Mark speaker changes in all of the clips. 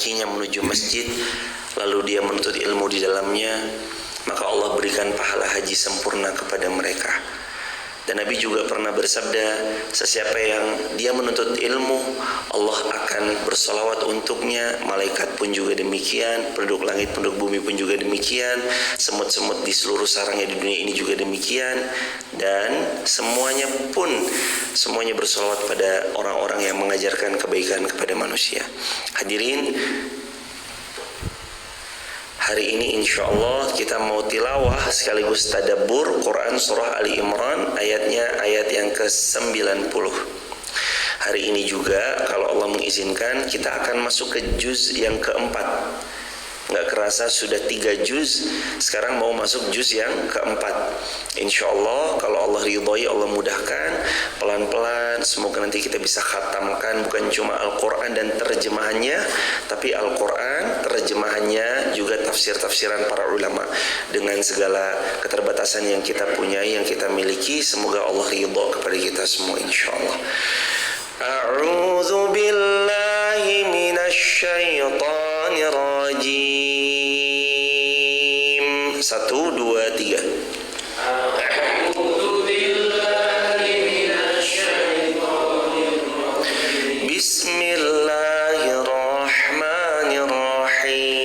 Speaker 1: kakinya menuju masjid, lalu dia menuntut ilmu di dalamnya, maka Allah berikan pahala haji sempurna kepada mereka. Dan Nabi juga pernah bersabda, sesiapa yang dia menuntut ilmu, Allah akan bersolawat untuknya, malaikat pun juga demikian, penduduk langit, penduduk bumi pun juga demikian, semut-semut di seluruh sarangnya di dunia ini juga demikian, dan semuanya bersolawat pada orang-orang yang mengajarkan kebaikan kepada manusia. Hadirin, hari ini insya Allah kita mau tilawah sekaligus tadabbur Quran surah Ali Imran ayat yang ke-90. Hari ini juga kalau Allah mengizinkan kita akan masuk ke juz yang keempat. Nggak kerasa sudah 3 juz, sekarang mau masuk juz yang keempat. Insya Allah kalau Allah ridhoi, Allah mudahkan, pelan-pelan semoga nanti kita bisa khatamkan bukan cuma Al-Quran dan terjemahannya, tapi Al-Quran, terjemahannya juga tafsir-tafsiran para ulama. Dengan segala keterbatasan yang kita punyai, yang kita miliki, semoga Allah ridho kepada kita semua insya Allah. A'udzu billahi minasy syaithanir rajim. 1, 2, 3. A'udzu billahi minasy syaithanir rajim. Bismillahirrahmanirrahim.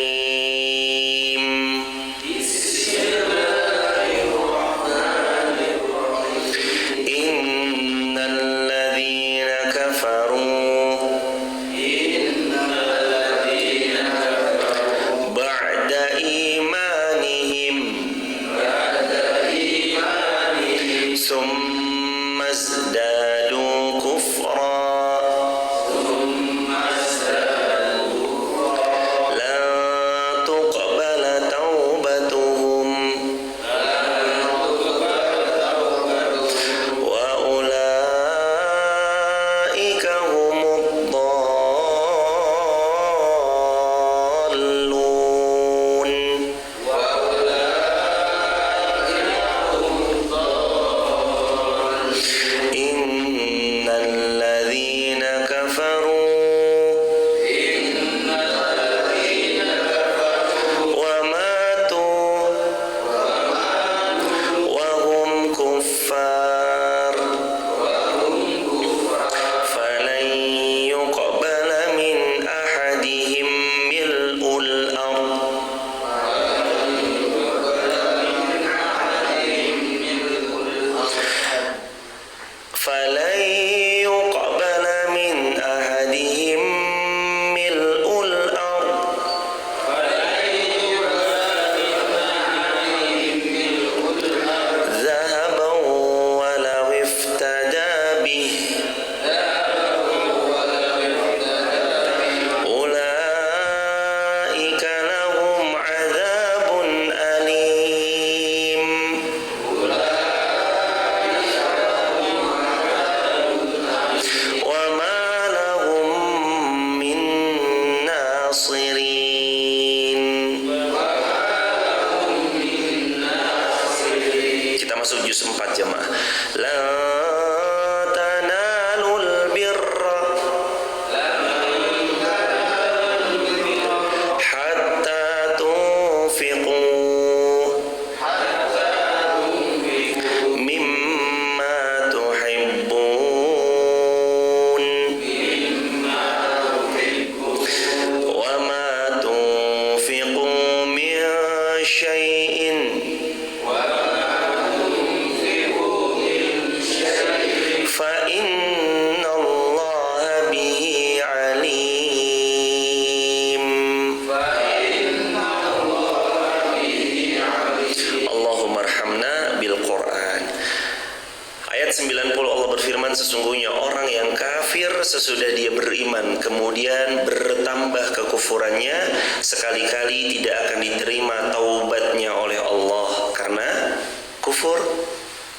Speaker 1: Sesungguhnya orang yang kafir sesudah dia beriman kemudian bertambah kekufurannya, sekali-kali tidak akan diterima taubatnya oleh Allah karena kufur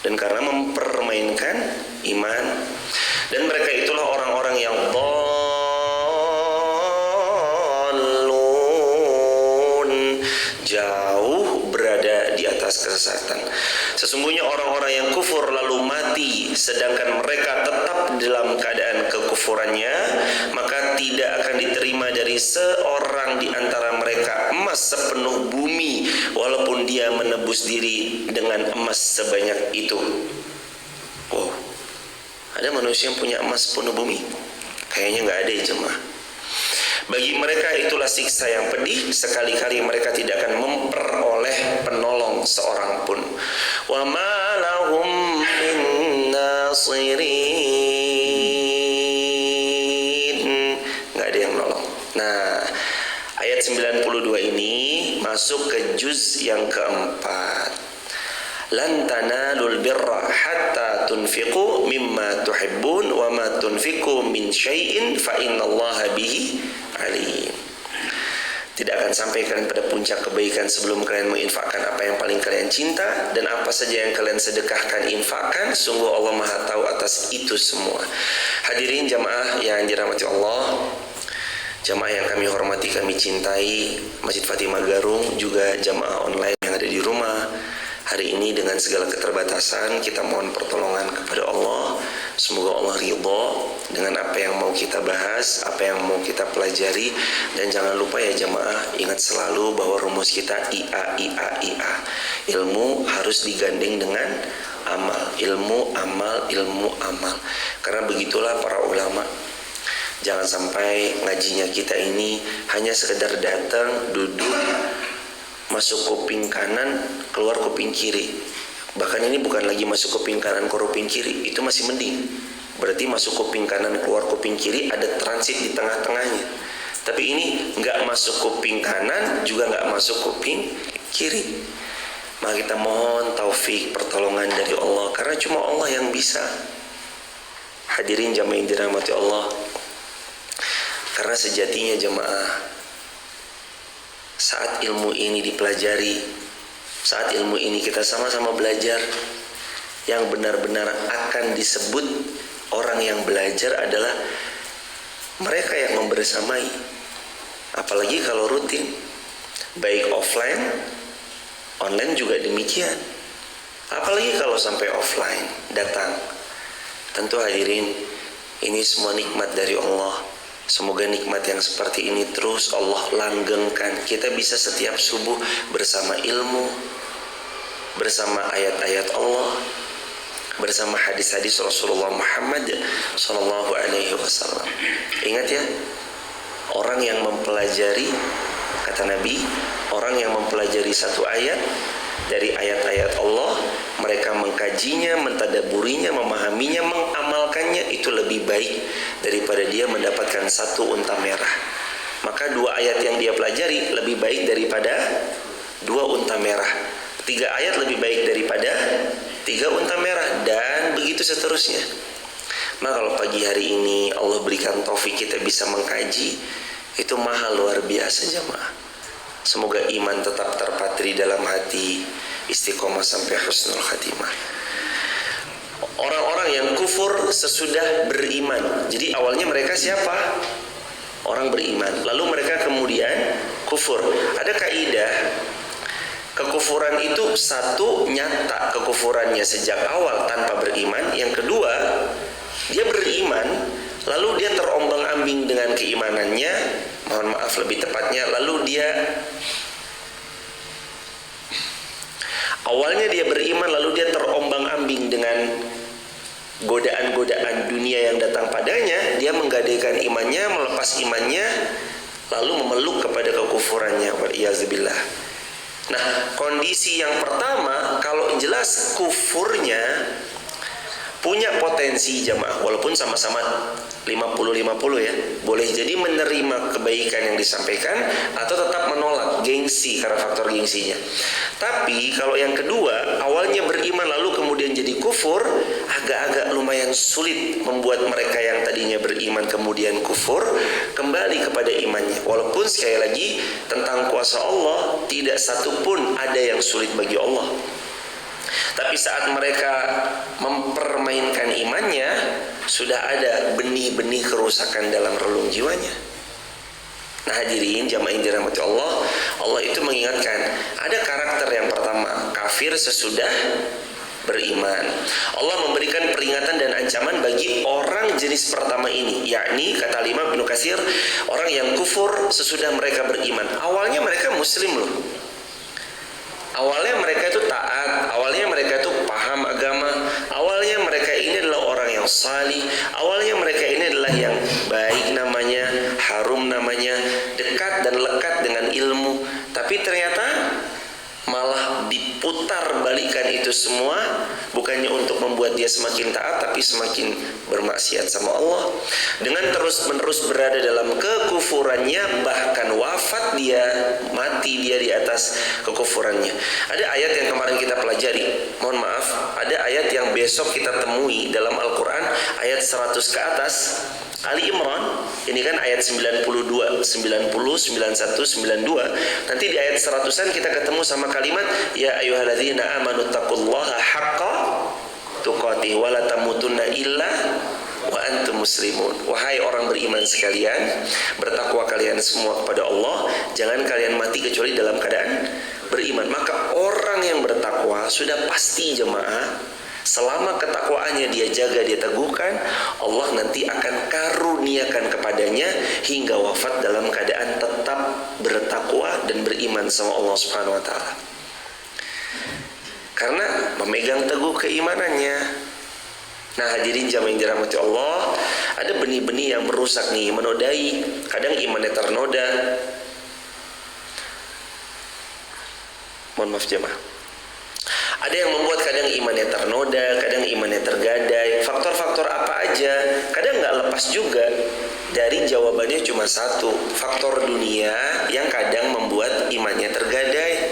Speaker 1: dan karena mempermainkan iman. Dan mereka itulah orang-orang yang dhallun, jauh berada di atas kesesatan. Sesungguhnya orang-orang yang kufur lalu mati sedangkan mereka tetap dalam keadaan kekufurannya, maka tidak akan diterima dari seorang di antara mereka emas sepenuh bumi walaupun dia menebus diri dengan emas sebanyak itu. Wow, ada manusia yang punya emas sepenuh bumi? Kayaknya nggak ada ya jemaah. Bagi mereka itulah siksa yang pedih, sekali-kali mereka tidak akan memperoleh penolong seorang pun. Wa ma lahum min nasirin, nggak ada yang menolong. Nah, ayat 92 ini masuk ke juz yang keempat. Lan tanalul birra hatta tunfiqu mimma tuhibbun wa ma tunfiqu min syai'in fa innallaha bihi alim. Tidak akan sampai kalian pada puncak kebaikan sebelum kalian menginfakkan apa yang paling kalian cinta, dan apa saja yang kalian sedekahkan infakkan, sungguh Allah Maha tahu atas itu semua. Hadirin jamaah yang dirahmati Allah, jamaah yang kami hormati, kami cintai, Masjid Fatimah Garung, juga jamaah online yang ada di rumah. Hari ini dengan segala keterbatasan kita mohon pertolongan kepada Allah. Semoga Allah ridho dengan apa yang mau kita bahas, apa yang mau kita pelajari. Dan jangan lupa ya jamaah, ingat selalu bahwa rumus kita IA. Ilmu harus digandeng dengan amal. Ilmu, amal, ilmu, amal. Karena begitulah para ulama. Jangan sampai ngajinya kita ini hanya sekedar datang, duduk, masuk kuping kanan, keluar kuping kiri. Bahkan ini bukan lagi masuk kuping kanan, keluar kuping kiri, itu masih mending. Berarti masuk kuping kanan, keluar kuping kiri, ada transit di tengah-tengahnya. Tapi ini nggak masuk kuping kanan, juga nggak masuk kuping kiri. Maka kita mohon taufik, pertolongan dari Allah, karena cuma Allah yang bisa. Hadirin jamaah yang dirahmati Allah, karena sejatinya jamaah, saat ilmu ini dipelajari, saat ilmu ini kita sama-sama belajar, yang benar-benar akan disebut orang yang belajar adalah mereka yang membersamai. Apalagi kalau rutin, baik offline, online juga demikian. Apalagi kalau sampai offline datang. Tentu hadirin, ini semua nikmat dari Allah. Semoga nikmat yang seperti ini terus Allah langgengkan. Kita bisa setiap subuh bersama ilmu, bersama ayat-ayat Allah, bersama hadis-hadis Rasulullah Muhammad sallallahu alaihi wasallam. Ingat ya, orang yang mempelajari, kata Nabi, orang yang mempelajari satu ayat dari ayat-ayat Allah, mereka mengkajinya, mentadaburinya, memahaminya, mengamalkannya, itu lebih baik daripada dia mendapatkan satu unta merah. Maka dua ayat yang dia pelajari lebih baik daripada dua unta merah. 3 ayat lebih baik daripada 3 unta merah, dan begitu seterusnya. Maka kalau pagi hari ini Allah berikan taufik kita bisa mengkaji, itu mahal luar biasa jamaah. Semoga iman tetap terpatri dalam hati, istiqomah sampai husnul khatimah. Orang-orang yang kufur sesudah beriman. Jadi awalnya mereka siapa? Orang beriman. Lalu mereka kemudian kufur. Ada kaidah, kekufuran itu satu, nyata kekufurannya sejak awal tanpa beriman. Yang kedua, dia beriman lalu dia terombang-ambing dengan keimanannya, mohon maaf lebih tepatnya, lalu dia awalnya dia beriman lalu dia terombang-ambing dengan godaan-godaan dunia yang datang padanya, dia menggadaikan imannya, melepas imannya, lalu memeluk kepada kekufurannya, waliyazubillah. Nah, kondisi yang pertama, kalau jelas kufurnya punya potensi jamaah, walaupun sama-sama 50-50 ya, boleh jadi menerima kebaikan yang disampaikan atau tetap menolak, gengsi, karena faktor gengsinya. Tapi kalau yang kedua, awalnya beriman lalu kemudian jadi kufur, agak-agak lumayan sulit membuat mereka yang tadinya beriman kemudian kufur kembali kepada imannya. Walaupun sekali lagi, tentang kuasa Allah tidak satupun ada yang sulit bagi Allah. Tapi saat mereka mempermainkan imannya, sudah ada benih-benih kerusakan dalam relung jiwanya. Nah hadirin jamaah yang dirahmati Allah, Allah itu mengingatkan ada karakter yang pertama, kafir sesudah beriman. Allah memberikan peringatan dan ancaman bagi orang jenis pertama ini, yakni kata Imam Ibnu Katsir, orang yang kufur sesudah mereka beriman. Awalnya mereka muslim loh. Awalnya mereka itu taat, awalnya mereka itu paham agama, awalnya mereka ini adalah orang yang salih, awalnya mereka ini adalah yang baik namanya, harum namanya, dekat dan lekat dengan ilmu. Tapi ternyata malah diputar balikan itu semua, bukannya untuk membuat dia semakin taat, tapi semakin bermaksiat sama Allah. Dengan terus-menerus berada dalam kekufurannya, bahkan wafat dia, mati dia di atas kekufurannya. Ada ayat yang kemarin kita pelajari, mohon maaf, ada ayat yang besok kita temui dalam Al-Quran, ayat 100 ke atas, Ali Imran, ini kan ayat 92, 90, 91, 92. Nanti di ayat 100-an kita ketemu sama kalimat ya ayyuhalladzina amanu taqullaha haqqa tuqatih wa la tamutunna illa wa antum muslimun. Wahai orang beriman sekalian, bertakwa kalian semua kepada Allah, jangan kalian mati kecuali dalam keadaan beriman. Maka orang yang bertakwa sudah pasti jemaah, selama ketakwaannya dia jaga, dia teguhkan, Allah nanti akan karuniakan kepadanya hingga wafat dalam keadaan tetap bertakwa dan beriman sama Allah Subhanahu wa taala. Karena memegang teguh keimanannya. Nah hadirin jamaah yang dirahmati Allah, ada benih-benih yang merusak nih, menodai. Kadang imannya ternoda. Mohon maaf jamaah. Ada yang membuat kadang imannya ternoda, kadang imannya tergadai. Faktor-faktor apa aja? Kadang nggak lepas juga dari jawabannya cuma satu, faktor dunia yang kadang membuat imannya tergadai.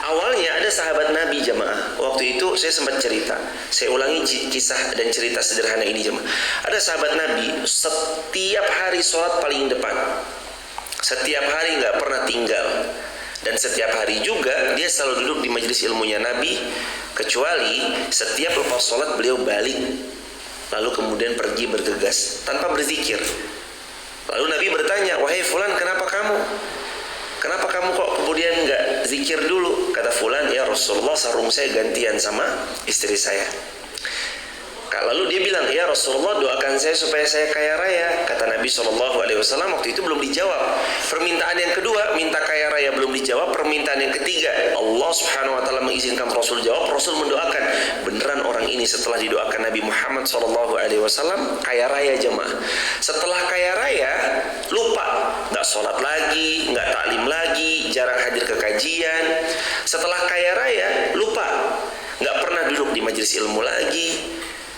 Speaker 1: Awalnya ada sahabat Nabi jemaah. Waktu itu saya sempat cerita. Saya ulangi kisah dan cerita sederhana ini jemaah. Ada sahabat Nabi setiap hari sholat paling depan. Setiap hari nggak pernah tinggal. Dan setiap hari juga dia selalu duduk di majelis ilmunya Nabi, kecuali setiap lepas sholat beliau balik, lalu kemudian pergi bergegas tanpa berzikir. Lalu Nabi bertanya, wahai fulan, kenapa kamu kok kemudian nggak zikir dulu? Kata fulan, ya Rasulullah, sarung saya gantian sama istri saya. Lalu dia bilang, ya Rasulullah, doakan saya supaya saya kaya raya. Kata Nabi SAW, waktu itu belum dijawab. Permintaan yang kedua, minta kaya raya, belum dijawab. Permintaan yang ketiga, Allah Subhanahu Wa Taala mengizinkan Rasul jawab. Rasul mendoakan. Beneran orang ini setelah didoakan Nabi Muhammad SAW kaya raya jemaah. Setelah kaya raya, lupa, nggak sholat lagi, nggak taklim lagi, jarang hadir ke kajian. Setelah kaya raya, lupa, nggak pernah duduk di majelis ilmu lagi.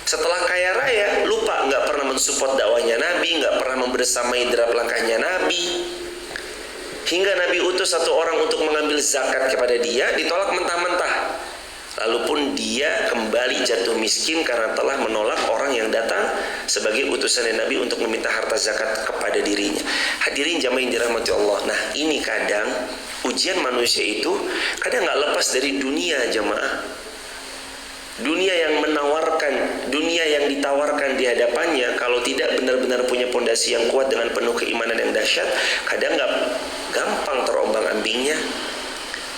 Speaker 1: Setelah kaya raya, lupa, nggak pernah mensupport dakwahnya Nabi, nggak pernah membersamai derap langkahnya Nabi. Hingga Nabi utus satu orang untuk mengambil zakat kepada dia, ditolak mentah-mentah. Lalu pun dia kembali jatuh miskin karena telah menolak orang yang datang sebagai utusan Nabi untuk meminta harta zakat kepada dirinya. Hadirin jamaah yang dirahmati Allah. Nah ini kadang ujian manusia itu kadang nggak lepas dari dunia jamaah. Dunia yang menawarkan, dunia yang ditawarkan di hadapannya, kalau tidak benar-benar punya pondasi yang kuat dengan penuh keimanan yang dahsyat, kadang gampang terombang-ambingnya,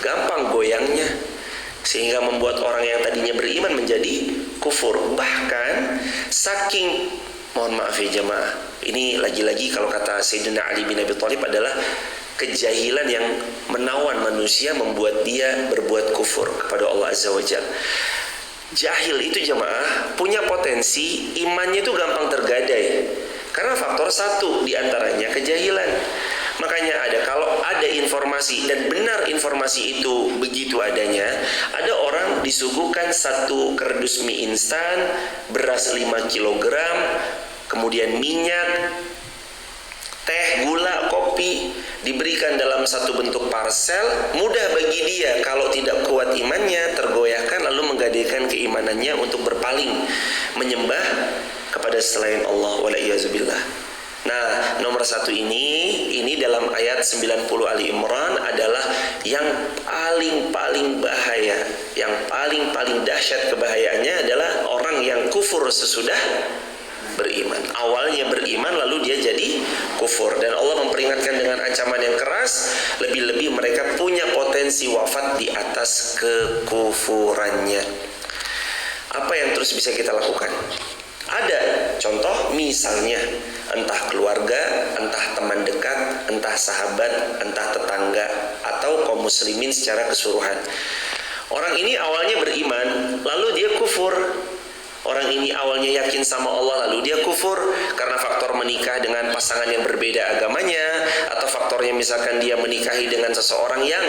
Speaker 1: gampang goyangnya, sehingga membuat orang yang tadinya beriman menjadi kufur. Bahkan saking, mohon maaf ya jemaah, ini lagi-lagi kalau kata Sayyidina Ali bin Abi Thalib adalah kejahilan yang menawan manusia membuat dia berbuat kufur kepada Allah Azza wa Jalla. Jahil itu jemaah punya potensi imannya itu gampang tergadai karena faktor satu diantaranya kejahilan. Makanya kalau ada informasi dan benar informasi itu begitu adanya, ada orang disuguhkan satu kardus mie instan, beras 5 kg, kemudian minyak, teh, gula, kopi diberikan dalam satu bentuk parsel. Mudah bagi dia kalau tidak kuat imannya, tergoyahkan lalu menggadaikan keimanannya untuk berpaling menyembah kepada selain Allah, walaiyazubillah. Nah, nomor satu ini dalam ayat 90 Ali Imran adalah yang paling bahaya, yang paling dahsyat kebahayaannya adalah orang yang kufur sesudah beriman. Awalnya beriman lalu dia jadi kufur, dan Allah memperingatkan dengan ancaman yang keras, lebih-lebih mereka punya potensi wafat di atas kekufurannya. Apa yang terus bisa kita lakukan? Ada contoh, misalnya entah keluarga, entah teman dekat, entah sahabat, entah tetangga, atau kaum muslimin secara keseluruhan. Orang ini awalnya beriman, lalu dia kufur. Orang ini awalnya yakin sama Allah, lalu dia kufur karena faktor menikah dengan pasangan yang berbeda agamanya, atau faktornya misalkan dia menikahi dengan seseorang yang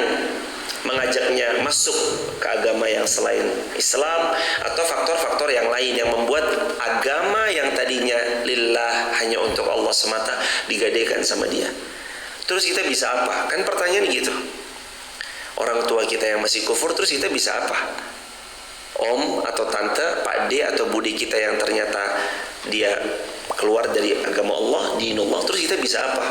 Speaker 1: mengajaknya masuk ke agama yang selain Islam, atau faktor-faktor yang lain yang membuat agama yang tadinya lillah, hanya untuk Allah semata, digadaikan sama dia. Terus kita bisa apa? Kan pertanyaan gitu. Orang tua kita yang masih kufur, terus kita bisa apa? Om atau tante, pak de atau bude kita yang ternyata dia keluar dari agama Allah, dinullah, terus kita bisa apa?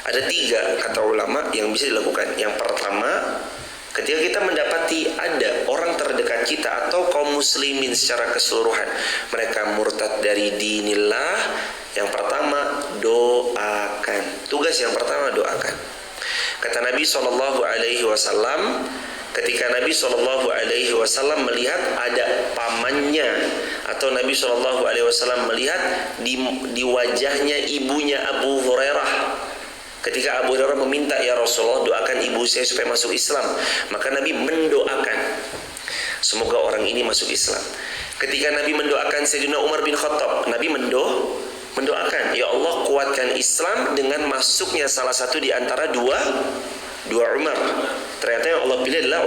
Speaker 1: Ada 3 kata ulama yang bisa dilakukan. Yang pertama, ketika kita mendapati ada orang terdekat kita atau kaum muslimin secara keseluruhan mereka murtad dari dinillah, yang pertama doakan. Tugas yang pertama doakan. Kata Nabi SAW, ketika Nabi SAW melihat ada pamannya, atau Nabi SAW melihat di wajahnya ibunya Abu Hurairah, ketika Abu Hurairah meminta, ya Rasulullah doakan ibu saya supaya masuk Islam, maka Nabi mendoakan semoga orang ini masuk Islam. Ketika Nabi mendoakan Sayyidina Umar bin Khattab, Nabi mendoakan, ya Allah kuatkan Islam dengan masuknya salah satu di antara dua Umar. Ternyata yang Allah pilih adalah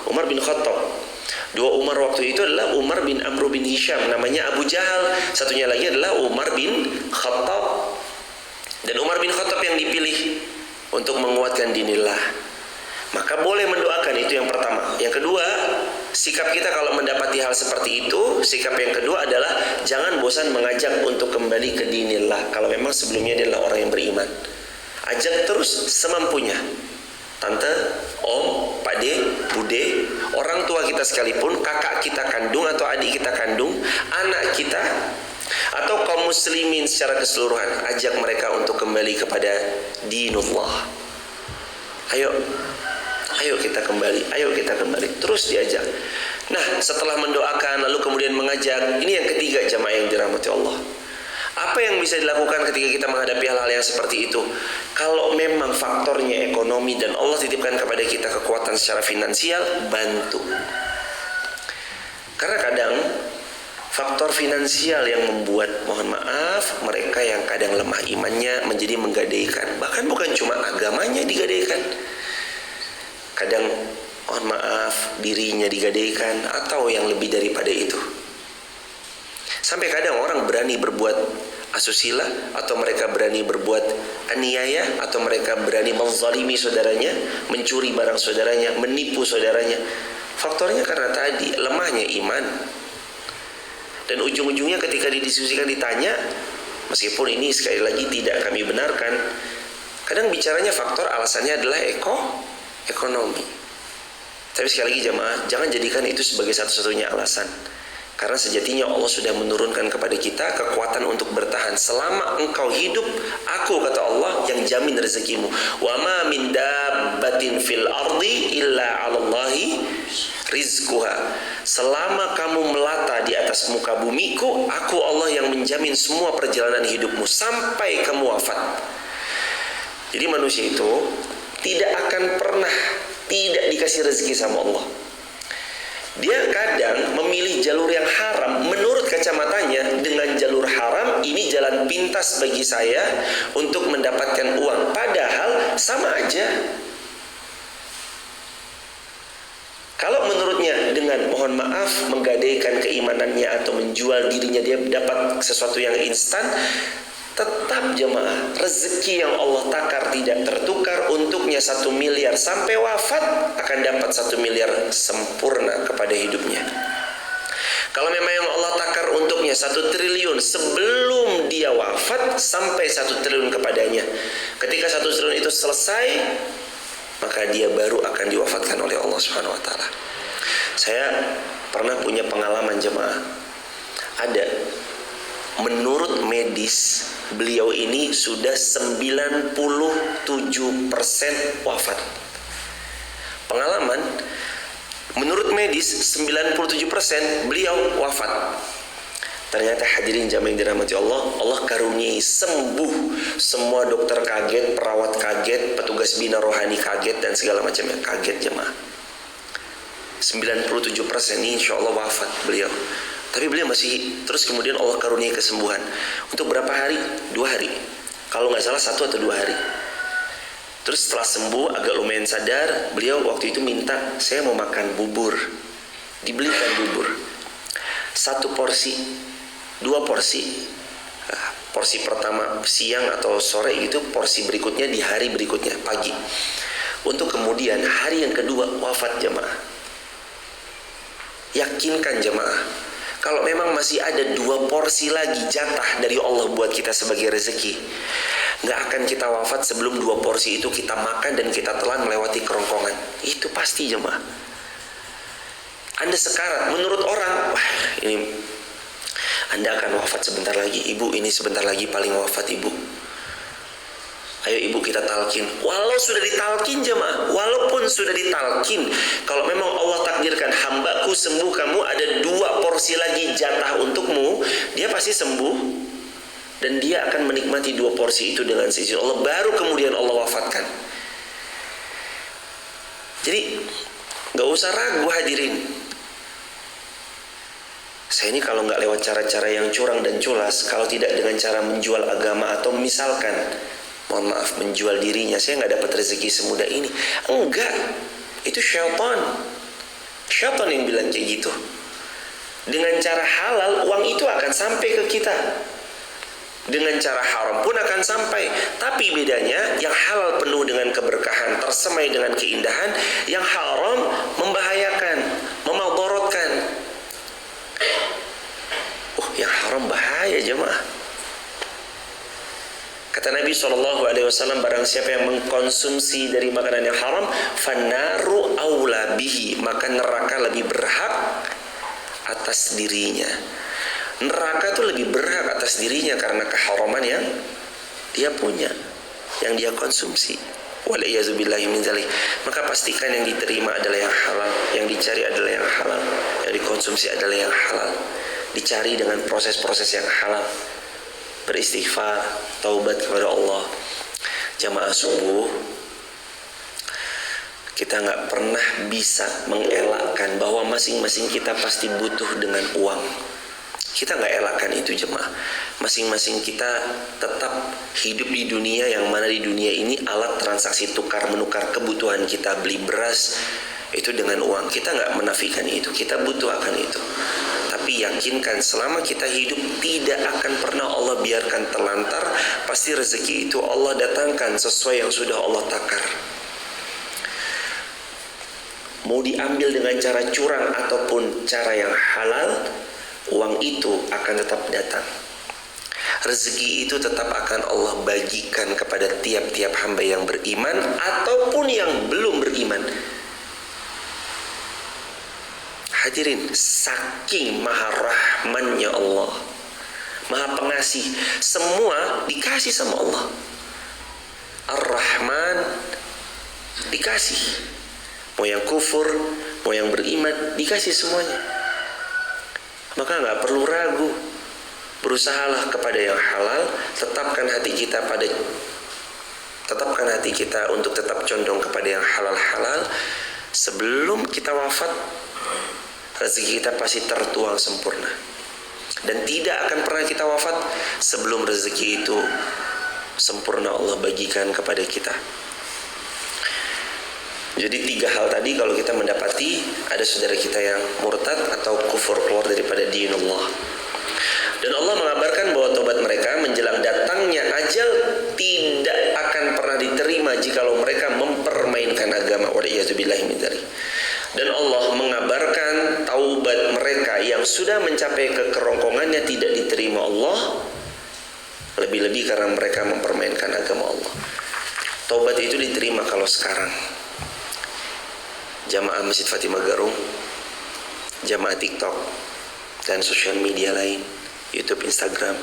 Speaker 1: Umar bin Khattab. 2 Umar waktu itu adalah Umar bin Amr bin Hisham, namanya Abu Jahal. Satunya lagi adalah Umar bin Khattab. Dan Umar bin Khattab yang dipilih untuk menguatkan dinillah. Maka boleh mendoakan, itu yang pertama. Yang kedua, sikap kita kalau mendapati hal seperti itu, sikap yang kedua adalah jangan bosan mengajak untuk kembali ke dinillah. Kalau memang sebelumnya dia adalah orang yang beriman, ajak terus semampunya. Tante, om, pak de, bude, orang tua kita sekalipun, kakak kita kandung atau adik kita kandung, anak kita, atau kaum muslimin secara keseluruhan, ajak mereka untuk kembali kepada dinullah. Ayo kita kembali, terus diajak. Nah, setelah mendoakan lalu kemudian mengajak, ini yang ketiga jamaah yang dirahmati Allah. Apa yang bisa dilakukan ketika kita menghadapi hal-hal yang seperti itu? Kalau memang faktornya ekonomi dan Allah titipkan kepada kita kekuatan secara finansial, bantu. Karena kadang faktor finansial yang membuat, mohon maaf, mereka yang kadang lemah imannya menjadi menggadaikan. Bahkan bukan cuma agamanya digadaikan, kadang, mohon maaf, dirinya digadaikan, atau yang lebih daripada itu. Sampai kadang orang berani berbuat asusila, atau mereka berani berbuat aniaya, atau mereka berani menzalimi saudaranya, mencuri barang saudaranya, menipu saudaranya. Faktornya karena tadi lemahnya iman. Dan ujung-ujungnya ketika didiskusikan, ditanya, meskipun ini sekali lagi tidak kami benarkan, kadang bicaranya faktor alasannya adalah ekonomi. Tapi sekali lagi jamaah, jangan jadikan itu sebagai satu-satunya alasan. Karena sejatinya Allah sudah menurunkan kepada kita kekuatan untuk bertahan. Selama engkau hidup, aku, kata Allah, yang jamin rezekimu. Wa ma min dabbatin fil ardi illa 'alallahi rizquha. Selama kamu melata di atas muka bumiku, aku Allah yang menjamin semua perjalanan hidupmu sampai kamu wafat. Jadi manusia itu tidak akan pernah tidak dikasih rezeki sama Allah. Dia kadang memilih jalur yang haram menurut kacamatanya. Dengan jalur haram ini jalan pintas bagi saya untuk mendapatkan uang, padahal sama aja. Kalau menurutnya dengan, mohon maaf, menggadaikan keimanannya atau menjual dirinya dia dapat sesuatu yang instan, tetap jemaah, rezeki yang Allah takar tidak tertukar. Untuknya 1 miliar sampai wafat akan dapat 1 miliar sempurna kepada hidupnya. Kalau memang yang Allah takar untuknya 1 triliun sebelum dia wafat, sampai 1 triliun kepadanya. Ketika 1 triliun itu selesai, maka dia baru akan diwafatkan oleh Allah Subhanahu wa taala. Saya pernah punya pengalaman jemaah. Ada menurut medis beliau ini sudah 97% wafat. Pengalaman, menurut medis 97% beliau wafat. Ternyata hadirin jamaah yang dirahmati Allah, Allah karuniai sembuh. Semua dokter kaget, perawat kaget, petugas bina rohani kaget, dan segala macamnya kaget jemaah. 97% ini insya Allah wafat beliau. Tapi beliau masih terus, kemudian Allah karuniai kesembuhan. Untuk berapa hari? 2 hari. Kalau nggak salah 1 atau 2 hari. Terus setelah sembuh, agak lumayan sadar, beliau waktu itu minta, saya mau makan bubur. Dibelikan bubur. 1 porsi, 2 porsi. Porsi pertama siang atau sore itu, porsi berikutnya di hari berikutnya, pagi. Untuk kemudian hari yang kedua wafat jemaah. Yakinkan jemaah, kalau memang masih ada 2 porsi lagi jatah dari Allah buat kita sebagai rezeki, nggak akan kita wafat sebelum 2 porsi itu kita makan dan kita telan melewati kerongkongan. Itu pasti jemaah. Anda sekarat, menurut orang, wah ini Anda akan wafat sebentar lagi, ibu ini sebentar lagi paling wafat ibu. Ayo ibu kita talkin. Walau sudah ditalkin jemaah, walaupun sudah ditalkin, kalau memang Allah takdirkan hambaku sembuh, kamu ada 2 porsi lagi jatah untukmu, dia pasti sembuh dan dia akan menikmati 2 porsi itu dengan seizin Allah, baru kemudian Allah wafatkan. Jadi nggak usah ragu hadirin. Saya ini kalau nggak lewat cara-cara yang curang dan culas, kalau tidak dengan cara menjual agama atau misalkan, mohon maaf, menjual dirinya, saya nggak dapat rezeki semudah ini. Enggak, itu syaitan. Syaitan yang bilang kayak gitu. Dengan cara halal, uang itu akan sampai ke kita. Dengan cara haram pun akan sampai. Tapi bedanya, yang halal penuh dengan keberkahan, tersemai dengan keindahan. Yang haram membahayakan, memadorotkan. Yang haram bahaya jemaah. Kata Nabi SAW, barang siapa yang mengkonsumsi dari makanan yang haram, fannaru aula bihi, maka neraka lebih berhak atas dirinya. Neraka itu lebih berhak atas dirinya karena keharaman yang dia punya, yang dia konsumsi. Wal'iyazubillahi min dzalik. Maka pastikan yang diterima adalah yang halal, yang dicari adalah yang halal, yang dikonsumsi adalah yang halal. Dicari dengan proses-proses yang halal. Beristighfar, taubat kepada Allah. Jamaah subuh, kita nggak pernah bisa mengelakkan bahwa masing-masing kita pasti butuh dengan uang. Kita nggak elakkan itu jemaah. Masing-masing kita tetap hidup di dunia, yang mana di dunia ini alat transaksi tukar menukar kebutuhan kita. Beli beras itu dengan uang. Kita nggak menafikan itu. Kita butuh akan itu. Tapi yakinkan selama kita hidup tidak akan pernah Allah biarkan terlantar. Pasti rezeki itu Allah datangkan sesuai yang sudah Allah takar. Mau diambil dengan cara curang ataupun cara yang halal, uang itu akan tetap datang. Rezeki itu tetap akan Allah bagikan kepada tiap-tiap hamba yang beriman ataupun yang belum beriman. Hadirin, saking maha rahmannya Allah, maha pengasih, semua dikasih sama Allah. Ar-Rahman dikasih, mau yang kufur, mau yang beriman, dikasih semuanya. Maka nggak perlu ragu, berusahalah kepada yang halal, tetapkan hati kita untuk tetap condong kepada yang halal-halal. Sebelum kita wafat, rezeki kita pasti tertuang sempurna. Dan tidak akan pernah kita wafat sebelum rezeki itu sempurna Allah bagikan kepada kita. Jadi 3 hal tadi kalau kita mendapati ada saudara kita yang murtad atau kufur, keluar daripada dinullah. Dan Allah mengabarkan bahwa tobat mereka menjelang datangnya ajal tidak akan pernah diterima jikalau mereka mempermainkan agama. Wal'iyazubillahi min dzalik. Dan Allah mengabarkan taubat mereka yang sudah mencapai ke kerongkongannya tidak diterima Allah, lebih-lebih karena mereka mempermainkan agama Allah. Taubat itu diterima kalau sekarang. Jamaah Masjid Fatimah Garung, jamaah TikTok dan sosial media lain, YouTube, Instagram.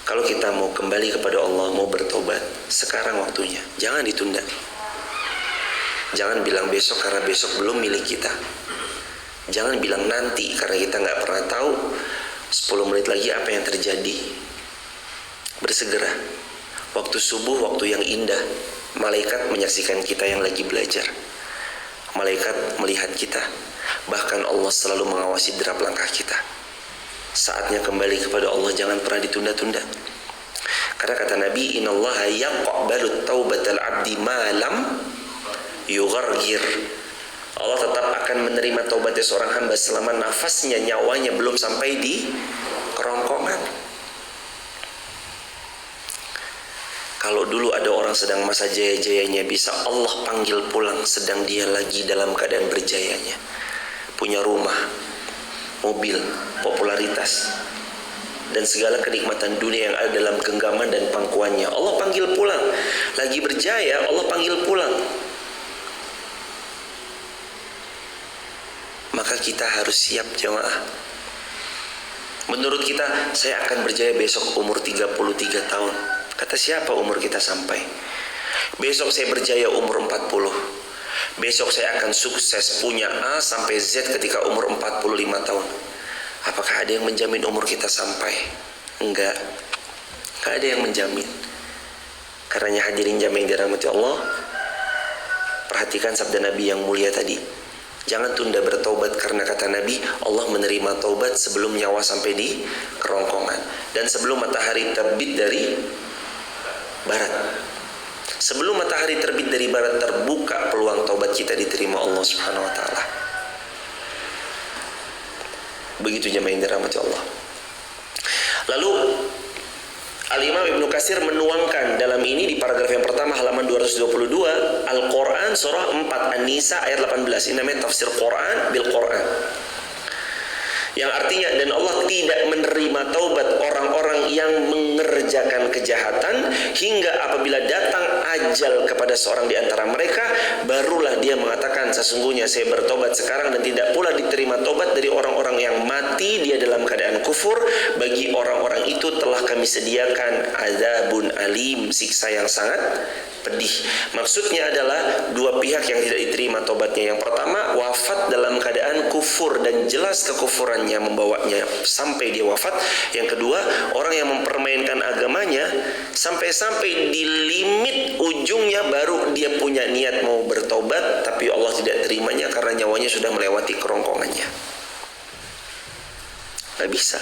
Speaker 1: Kalau kita mau kembali kepada Allah, mau bertobat, sekarang waktunya. Jangan ditunda. Jangan bilang besok karena besok belum milik kita. Jangan bilang nanti karena kita nggak pernah tahu 10 menit lagi apa yang terjadi. Bersegera. Waktu subuh, waktu yang indah. Malaikat menyaksikan kita yang lagi belajar. Malaikat melihat kita. Bahkan Allah selalu mengawasi derap langkah kita. Saatnya kembali kepada Allah, jangan pernah ditunda-tunda. Karena kata Nabi, innallaha yaqbalu taubatal abdi ma lam yughargir. Allah tetap akan menerima taubatnya seorang hamba selama nafasnya, nyawanya belum sampai di kerongkongan. Kalau dulu ada orang sedang masa jaya-jayanya, bisa Allah panggil pulang sedang dia lagi dalam keadaan berjayanya. Punya rumah, mobil, popularitas, dan segala kenikmatan dunia yang ada dalam genggaman dan pangkuannya. Allah panggil pulang. Lagi berjaya, Allah panggil pulang. Maka kita harus siap, jemaah. Menurut kita, saya akan berjaya besok umur 33 tahun. Kata siapa umur kita sampai? Besok saya berjaya umur 40. Besok saya akan sukses punya A sampai Z ketika umur 45 tahun. Apakah ada yang menjamin umur kita sampai? Enggak. Enggak ada yang menjamin. Karenanya hadirin jamaah yang dirahmati Allah, perhatikan sabda Nabi yang mulia tadi. Jangan tunda bertaubat, karena kata Nabi, Allah menerima taubat sebelum nyawa sampai di kerongkongan dan sebelum matahari terbit dari barat. Sebelum matahari terbit dari barat, terbuka peluang taubat kita diterima Allah Subhanahu wa taala. Begitu jemaah yang dirahmati Allah. Lalu Al-Imam Ibnu Katsir menuangkan dalam ini di paragraf yang pertama halaman 222, Al-Quran surah 4 An-Nisa ayat 18. Ini namanya tafsir Quran bil Quran. Yang artinya, dan Allah tidak menerima taubat orang-orang yang mengerjakan kejahatan hingga apabila datang ajal kepada seorang di antara mereka, barulah dia mengatakan, sesungguhnya saya bertobat sekarang, dan tidak pula diterima taubat dari orang-orang yang mati dia dalam keadaan kufur. Bagi orang-orang itu telah kami sediakan azabun alim, siksa yang sangat pedih. Maksudnya adalah dua pihak yang tidak diterima taubatnya. Yang pertama, wafat dalam keadaan kufur dan jelas kekufurannya membawanya sampai dia wafat. Yang kedua, orang yang mempermainkan agamanya sampai-sampai di limit ujungnya baru dia punya niat mau bertobat, tapi Allah tidak terimanya karena nyawanya sudah melewati kerongkongannya. Gak bisa.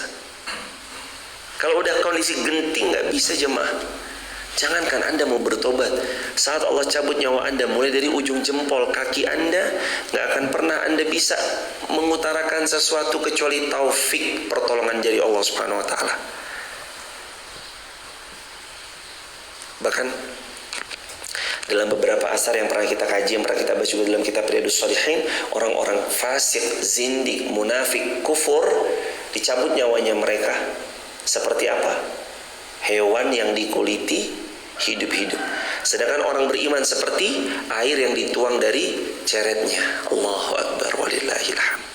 Speaker 1: Kalau udah kondisi genting gak bisa jemaah. Jangankan Anda mau bertobat, saat Allah cabut nyawa Anda mulai dari ujung jempol kaki Anda, gak akan pernah Anda bisa mengutarakan sesuatu kecuali taufik pertolongan dari Allah Subhanahu wa taala. Bahkan dalam beberapa asar yang pernah kita kaji, yang pernah kita baca juga dalam kitab Riyadhus Shalihin, orang-orang fasik, zindik, munafik, kufur, dicabut nyawanya mereka seperti apa? Hewan yang dikuliti hidup-hidup. Sedangkan orang beriman seperti air yang dituang dari ceretnya. Allahu Akbar walillahil hamd.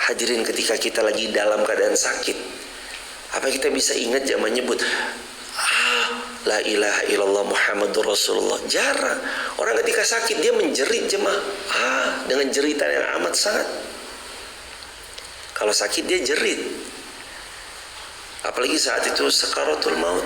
Speaker 1: Hadirin, ketika kita lagi dalam keadaan sakit, apa kita bisa ingat zaman nyebut la ilaha illallah Muhammadur Rasulullah? Jarang. Orang ketika sakit dia menjerit jemaah, dengan jeritan yang amat sangat. Kalau sakit dia jerit. Apalagi saat itu sakaratul maut.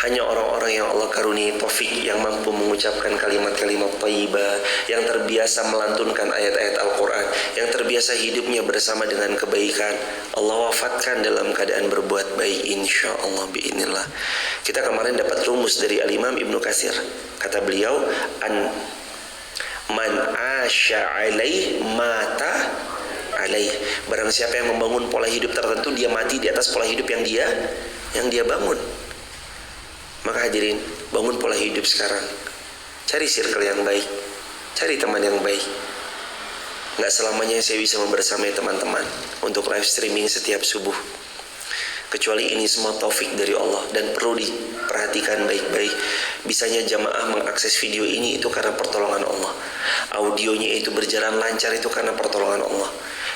Speaker 1: Hanya orang-orang yang Allah karuniai taufik, yang mampu mengucapkan kalimat-kalimat thayyibah, yang terbiasa melantunkan ayat-ayat Al-Quran, yang terbiasa hidupnya bersama dengan kebaikan, Allah wafatkan dalam keadaan berbuat baik, insyaallah bi'inillah. Kita kemarin dapat rumus dari Al-Imam Ibnu Katsir. Kata beliau, man asya alaih mata alaih. Barang siapa yang membangun pola hidup tertentu, dia mati di atas pola hidup yang dia bangun. Maka hadirin, bangun pola hidup sekarang. Cari circle yang baik, cari teman yang baik. Nggak selamanya saya bisa membersamai teman-teman untuk live streaming setiap subuh, kecuali ini semua taufik dari Allah dan perlu diperhatikan baik-baik. Bisanya jamaah mengakses video ini itu karena pertolongan Allah. Audionya itu berjalan lancar itu karena pertolongan Allah.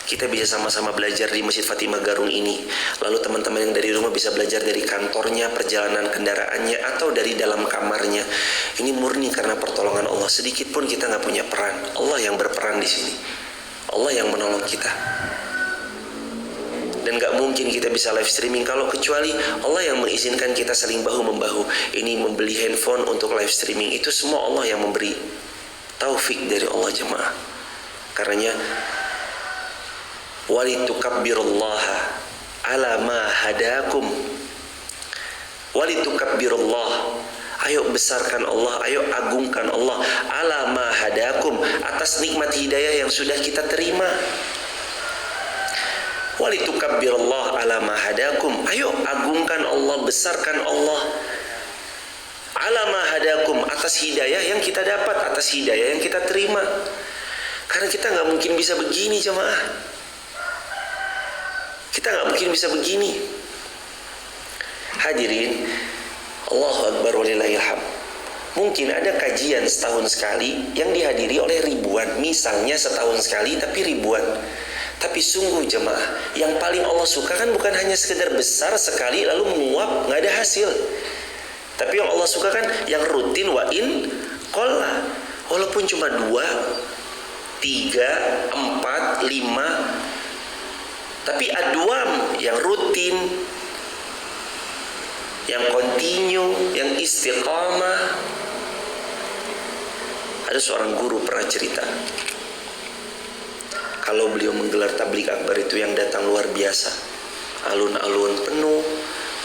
Speaker 1: Kita bisa sama-sama belajar di Masjid Fatimah Garung ini. Lalu teman-teman yang dari rumah bisa belajar dari kantornya, perjalanan kendaraannya, atau dari dalam kamarnya. Ini murni karena pertolongan Allah. Sedikit pun kita nggak punya peran. Allah yang berperan di sini. Allah yang menolong kita. Dan gak mungkin kita bisa live streaming kalau kecuali Allah yang mengizinkan kita saling bahu-membahu. Ini membeli handphone untuk live streaming, itu semua Allah yang memberi taufik dari Allah jemaah. Karenanya walitukabbirullaha ala ma hadakum. Walitukabbirullah, ayo besarkan Allah, ayo agungkan Allah, ala ma hadakum, atas nikmat hidayah yang sudah kita terima. Walitukabbirullah ala ma hadakum, ayo agungkan Allah, besarkan Allah, ala ma hadakum, atas hidayah yang kita dapat, atas hidayah yang kita terima. Karena kita nggak mungkin bisa begini jemaah. Kita nggak mungkin bisa begini. Hadirin, Allahu Akbar walillahil hamd. Mungkin ada kajian setahun sekali yang dihadiri oleh ribuan, misalnya setahun sekali tapi ribuan. Tapi sungguh jemaah, yang paling Allah suka kan bukan hanya sekedar besar sekali lalu menguap nggak ada hasil. Tapi yang Allah suka kan yang rutin, wa in qalla, walaupun cuma 2, 3, 4, 5, tapi adwam, yang rutin, yang kontinu, yang istiqamah. Ada seorang guru pernah cerita, kalau beliau menggelar tabligh akbar itu yang datang luar biasa, alun-alun penuh,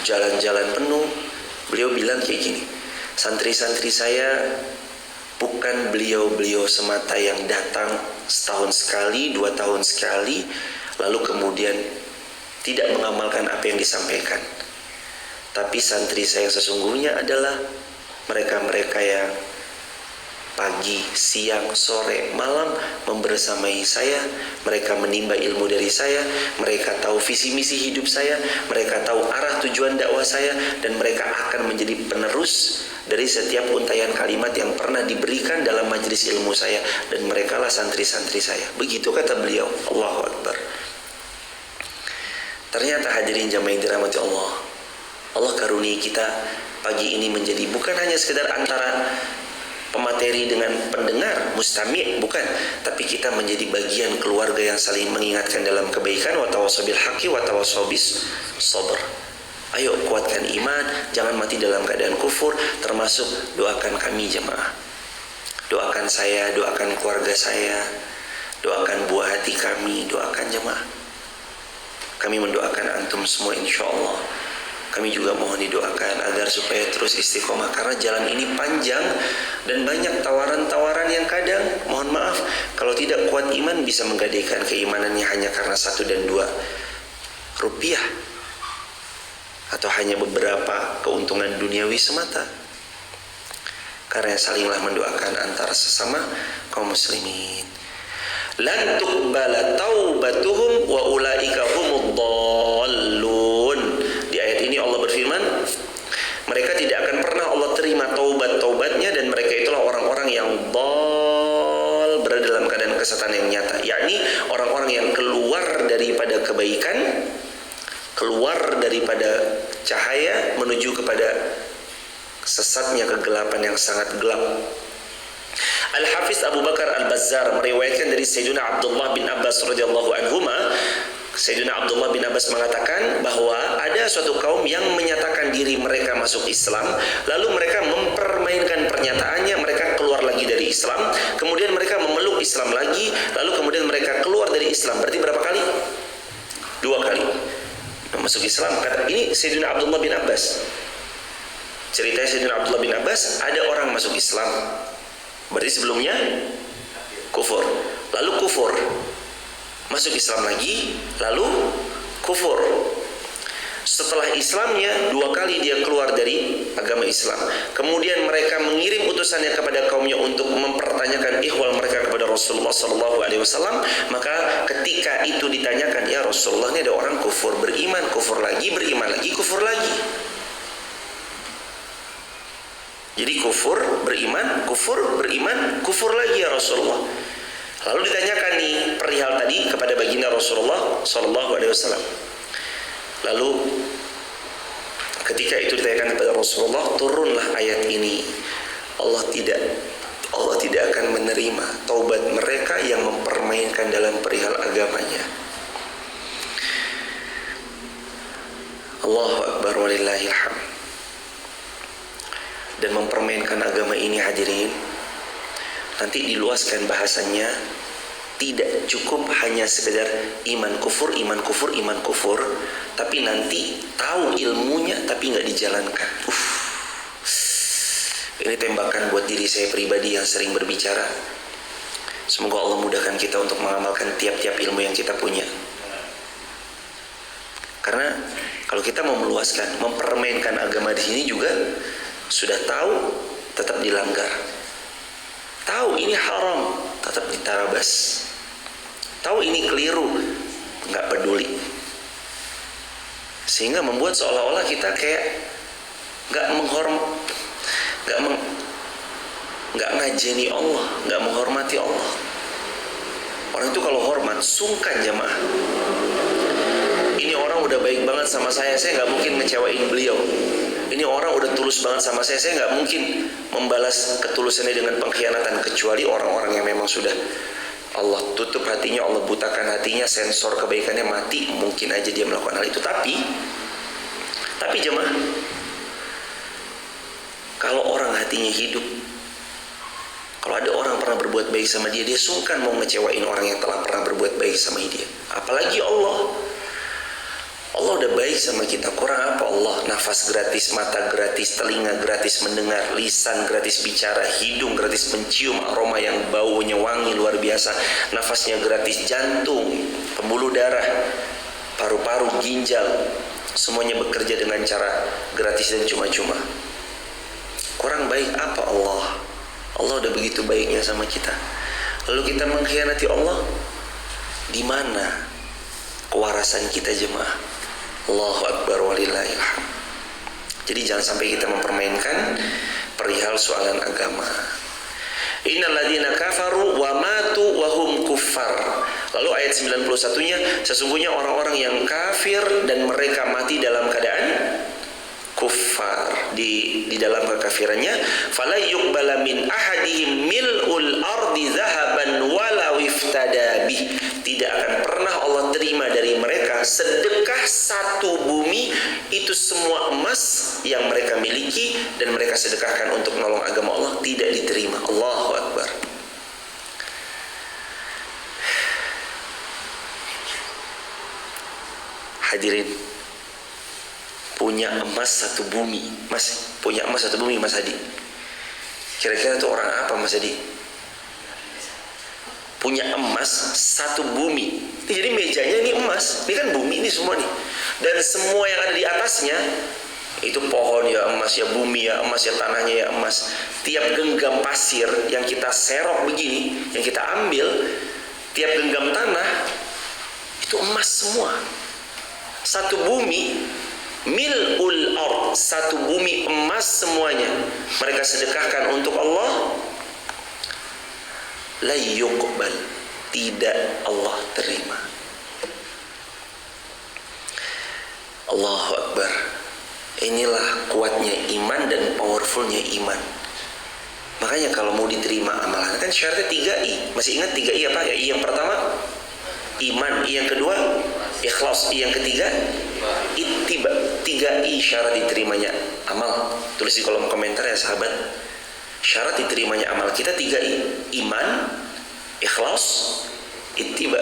Speaker 1: jalan-jalan penuh. Beliau bilang kayak gini, santri-santri saya bukan beliau-beliau semata yang datang setahun sekali, 2 tahun sekali, lalu kemudian tidak mengamalkan apa yang disampaikan. Tapi santri saya sesungguhnya adalah mereka-mereka yang pagi, siang, sore, malam membersamai saya. Mereka menimba ilmu dari saya, mereka tahu visi misi hidup saya, mereka tahu arah tujuan dakwah saya, dan mereka akan menjadi penerus dari setiap untayan kalimat yang pernah diberikan dalam majelis ilmu saya, dan merekalah santri-santri saya. Begitu kata beliau. Allahu Akbar. Ternyata hadirin jamaah yang dirahmati Allah, Allah karuniai kita pagi ini menjadi bukan hanya sekedar antara pemateri dengan pendengar, mustami', bukan, tapi kita menjadi bagian keluarga yang saling mengingatkan dalam kebaikan, wa tawassaw bil haqqi wa tawassaw bis sabr. Ayo kuatkan iman, jangan mati dalam keadaan kufur. Termasuk doakan kami jemaah, doakan saya, doakan keluarga saya, doakan buah hati kami, doakan jemaah. Kami mendoakan antum semua insyaallah. Kami juga mohon didoakan agar supaya terus istiqomah, karena jalan ini panjang dan banyak tawaran-tawaran yang kadang, mohon maaf, kalau tidak kuat iman bisa menggadaikan keimanannya hanya karena 1 dan 2 rupiah atau hanya beberapa keuntungan duniawi semata. Karena salinglah mendoakan antara sesama kaum muslimin. Lan tuqbala taubatuhum wa ulaika humud dhallun. Di ayat ini Allah berfirman, mereka tidak akan pernah Allah terima taubat-taubatnya, dan mereka itulah orang-orang yang dhal, berada dalam keadaan kesesatan yang nyata, yakni orang-orang yang keluar daripada kebaikan, keluar daripada cahaya menuju kepada sesatnya kegelapan yang sangat gelap. Al-Hafiz Abu Bakar Al-Bazzar meriwayatkan dari Sayyidina Abdullah bin Abbas radhiyallahu anhuma. Sayyidina Abdullah bin Abbas mengatakan bahwa ada suatu kaum yang menyatakan diri mereka masuk Islam, lalu mereka mempermainkan pernyataannya, mereka keluar lagi dari Islam, kemudian mereka memeluk Islam lagi, lalu kemudian mereka keluar dari Islam. Berarti berapa kali? 2 kali masuk Islam. Kata ini Sayyidina Abdullah bin Abbas. Ceritanya Sayyidina Abdullah bin Abbas, ada orang masuk Islam, berarti sebelumnya kufur, lalu kufur, masuk Islam lagi, lalu kufur. Setelah Islamnya 2 kali dia keluar dari agama Islam. Kemudian mereka mengirim utusannya kepada kaumnya untuk mempertanyakan ihwal mereka kepada Rasulullah SAW. Maka ketika itu ditanyakan, ya Rasulullah, ini ada orang kufur, beriman, kufur lagi, beriman lagi, kufur lagi. Jadi kufur, beriman, kufur lagi ya Rasulullah. Lalu ditanyakan nih perihal tadi kepada baginda Rasulullah Sallallahu Alaihi Wasallam. Lalu ketika itu ditanyakan kepada Rasulullah, turunlah ayat ini. Allah tidak akan menerima taubat mereka yang mempermainkan dalam perihal agamanya. Allahu Akbar walillahil hamd. Dan mempermainkan agama ini hadirin, nanti diluaskan bahasanya, tidak cukup hanya sekedar iman kufur, tapi nanti tahu ilmunya tapi nggak dijalankan. Ini tembakan buat diri saya pribadi yang sering berbicara. Semoga Allah mudahkan kita untuk mengamalkan tiap-tiap ilmu yang kita punya. Karena kalau kita mau meluaskan, mempermainkan agama di sini juga sudah tahu tetap dilanggar, tahu ini haram tetap ditarabas, tahu ini keliru nggak peduli, sehingga membuat seolah-olah kita kayak nggak ngajeni Allah, nggak menghormati Allah. Orang itu kalau hormat sungkan jamaah. Ini orang udah baik banget sama saya nggak mungkin ngecewain beliau. Ini orang udah tulus banget sama saya nggak mungkin membalas ketulusannya dengan pengkhianatan, kecuali orang-orang yang memang sudah Allah tutup hatinya, Allah butakan hatinya, sensor kebaikannya mati, mungkin aja dia melakukan hal itu. Tapi jemaah, kalau orang hatinya hidup, kalau ada orang pernah berbuat baik sama dia, dia sungkan mau ngecewain orang yang telah pernah berbuat baik sama dia. Apalagi Allah udah baik sama kita. Kurang apa Allah? Nafas gratis, mata gratis, telinga gratis mendengar, lisan gratis bicara, hidung gratis mencium aroma yang baunya wangi luar biasa, nafasnya gratis, jantung, pembuluh darah, paru-paru, ginjal, semuanya bekerja dengan cara gratis dan cuma-cuma. Kurang baik apa Allah? Allah udah begitu baiknya sama kita. Lalu kita mengkhianati Allah? Di mana kewarasan kita jemaah? Allahu Akbar walillahil hamd. Jadi jangan sampai kita mempermainkan perihal soalan agama. Innal ladzina kafaru wa matu wa hum kuffar. Lalu ayat 91-nya, sesungguhnya orang-orang yang kafir dan mereka mati dalam keadaan kuffar, di dalam kekafirannya, fala yuqbala min ahadihim mil'ul ardi dhahaban walau iftada bih. Tidak akan pernah Allah terima dari mereka sedekah satu bumi, itu semua emas yang mereka miliki dan mereka sedekahkan untuk menolong agama Allah, tidak diterima. Allahu Akbar. Hadirin, punya emas satu bumi, Mas, punya emas satu bumi, Mas Hadi. Kira-kira itu orang apa, Mas Hadi? Punya emas satu bumi. Jadi mejanya ini emas, ini kan bumi ini semua nih. Dan semua yang ada di atasnya itu pohon ya emas, ya bumi ya emas, ya tanahnya ya emas. Tiap genggam pasir yang kita serok begini, yang kita ambil, tiap genggam tanah itu emas semua. Satu bumi, mil'ul ard, satu bumi emas semuanya, mereka sedekahkan untuk Allah, la yuqbal, tidak Allah terima. Allahu Akbar. Inilah kuatnya iman dan powerfulnya iman. Makanya kalau mau diterima amalan kan syaratnya 3I. Masih ingat 3I apa? Ya, I yang pertama iman, I yang kedua ikhlas, I yang ketiga ittiba. 3I syarat diterimanya amal. Tulis di kolom komentar ya sahabat. Syarat diterimanya amal kita 3I. Iman, ikhlas, ittiba.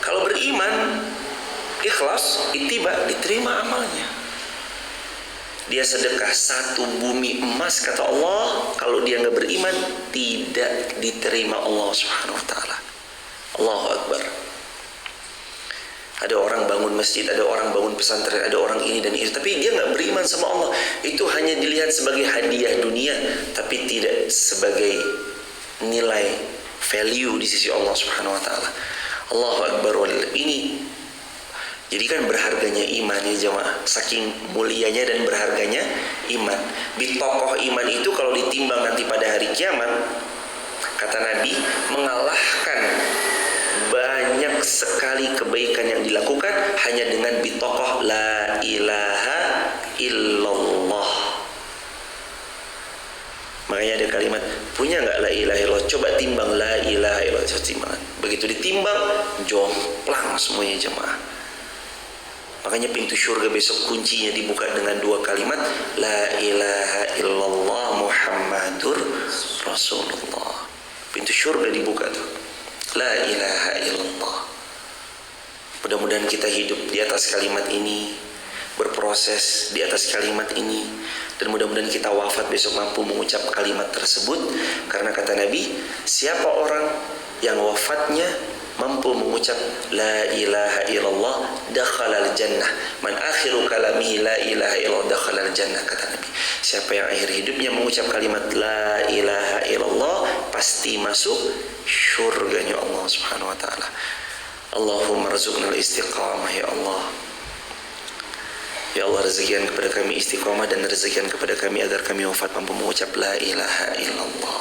Speaker 1: Kalau beriman, ikhlas, ittiba, diterima amalnya. Dia sedekah satu bumi emas, kata Allah, kalau dia nggak beriman, tidak diterima Allah Subhanahu wa ta'ala. Allahu Akbar. Ada orang bangun masjid, ada orang bangun pesantren, ada orang ini dan itu, tapi dia nggak beriman sama Allah. Itu hanya dilihat sebagai hadiah dunia, tapi tidak sebagai nilai value di sisi Allah Subhanahu wa ta'ala. Allahu Akbar. Ini Jadi kan berharganya iman ya jemaah, saking mulianya dan berharganya iman. Bitokoh iman itu kalau ditimbang nanti pada hari kiamat, kata Nabi, mengalahkan banyak sekali kebaikan yang dilakukan hanya dengan bitokoh la ilaha illallah. Makanya ada kalimat, punya nggak la ilaha illallah? Coba timbang la ilaha illallah, coba timbang. Begitu ditimbang, jomplang semuanya jemaah. Makanya pintu surga besok kuncinya dibuka dengan dua kalimat, la ilaha illallah Muhammadur Rasulullah. Pintu surga dibuka tuh, la ilaha illallah. Mudah-mudahan kita hidup di atas kalimat ini, berproses di atas kalimat ini, dan mudah-mudahan kita wafat besok mampu mengucap kalimat tersebut. Karena kata Nabi, siapa orang yang wafatnya mampu mengucap la ilaha illallah dakhalal jannah, man akhiru kalamihi la ilaha illallah dakhalal jannah, kata Nabi. Siapa yang akhir hidupnya mengucap kalimat la ilaha illallah pasti masuk syurganya Allah Subhanahu wa taala. Allahumma rzuqnal istiqamah ya Allah. Ya Allah, rezekikan kepada kami istiqamah dan rezekikan kepada kami agar kami wafat mampu mengucap la ilaha illallah.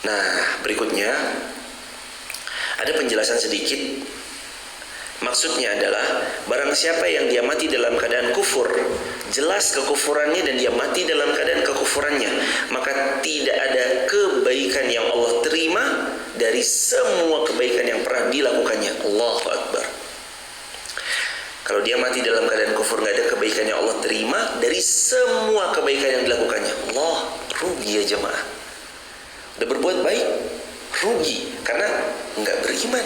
Speaker 1: Nah, berikutnya ada penjelasan sedikit. Maksudnya adalah barang siapa yang dia mati dalam keadaan kufur, jelas kekufurannya dan dia mati dalam keadaan kekufurannya, maka tidak ada kebaikan yang Allah terima dari semua kebaikan yang pernah dilakukannya. Allahu Akbar. Kalau dia mati dalam keadaan kufur, nggak ada kebaikan yang Allah terima dari semua kebaikan yang dilakukannya. Allah, rugi ya jemaah. Udah berbuat baik, rugi karena nggak beriman.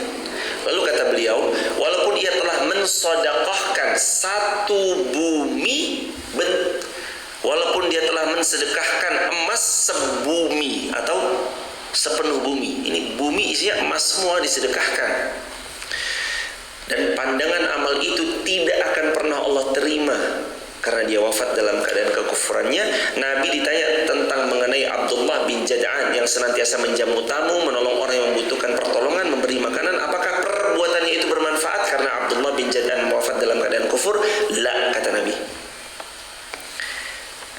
Speaker 1: Lalu kata beliau, walaupun ia telah mensodaqahkan satu bumi, walaupun dia telah mensedekahkan emas sebumi atau sepenuh bumi, ini bumi isinya emas semua disedekahkan, dan pandangan amal itu tidak akan pernah Allah terima karena dia wafat dalam keadaan kekufurannya. Nabi ditanya tentang mengenai Abdullah bin Jad'an yang senantiasa menjamu tamu, menolong orang yang membutuhkan pertolongan, memberi makanan. Apakah perbuatannya itu bermanfaat karena Abdullah bin Jad'an wafat dalam keadaan kufur? La, kata Nabi.